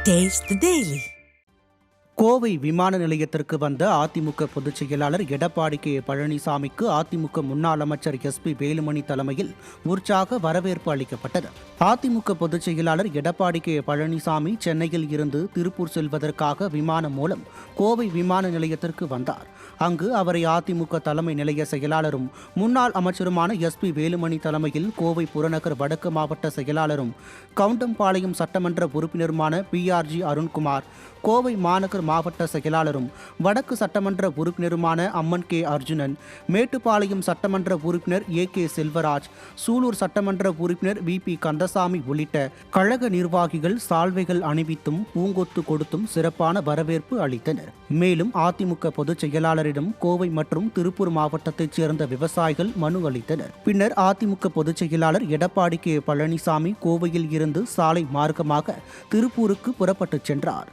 Taste the Daily. Kovai விமான நிலையத்திற்கு வந்த அதிமுக பொதுச் செயலாளர் எடப்பாடி கே பழனிசாமிக்கு அதிமுக முன்னாள் அமைச்சர் எஸ்பி வேலுமணி தலைமையில் உற்சாக வரவேற்பு அளிக்கப்பட்டது. அதிமுக பொதுச் செயலாளர் எடப்பாடி கே பழனிசாமி சென்னையில் இருந்து திருப்பூர் செல்வதற்காக விமானம் மூலம் கோவை விமான நிலையத்திற்கு வந்தார். அங்கு அவரை அதிமுக தலைமை நிலைய செயலாளரும் முன்னாள் அமைச்சருமான எஸ்பி வேலுமணி தலைமையில் கோவை புறநகர் வடக்கு மாவட்ட செயலாளரும் கவுண்டம்பாளையம் சட்டமன்ற உறுப்பினருமான PRG அருண்குமார், கோவை மாநகர் மாவட்ட செயலாளரும் வடக்கு சட்டமன்ற உறுப்பினருமான அம்மன் கே அர்ஜுனன், மேட்டுப்பாளையம் சட்டமன்ற உறுப்பினர் AK செல்வராஜ், சூலூர் சட்டமன்ற உறுப்பினர் VP கந்தசாமி உள்ளிட்ட கழக நிர்வாகிகள் சால்வைகள் அணிவித்தும் பூங்கொத்து கொடுத்தும் சிறப்பான வரவேற்பு அளித்தனர். மேலும் அதிமுக பொதுச் செயலாளரிடம் கோவை மற்றும் திருப்பூர் மாவட்டத்தைச் சேர்ந்த விவசாயிகள் மனு அளித்தனர். பின்னர் அதிமுக பொதுச் செயலாளர் எடப்பாடி கே பழனிசாமி கோவையில் இருந்து சாலை மார்க்கமாக திருப்பூருக்கு புறப்பட்டுச் சென்றார்.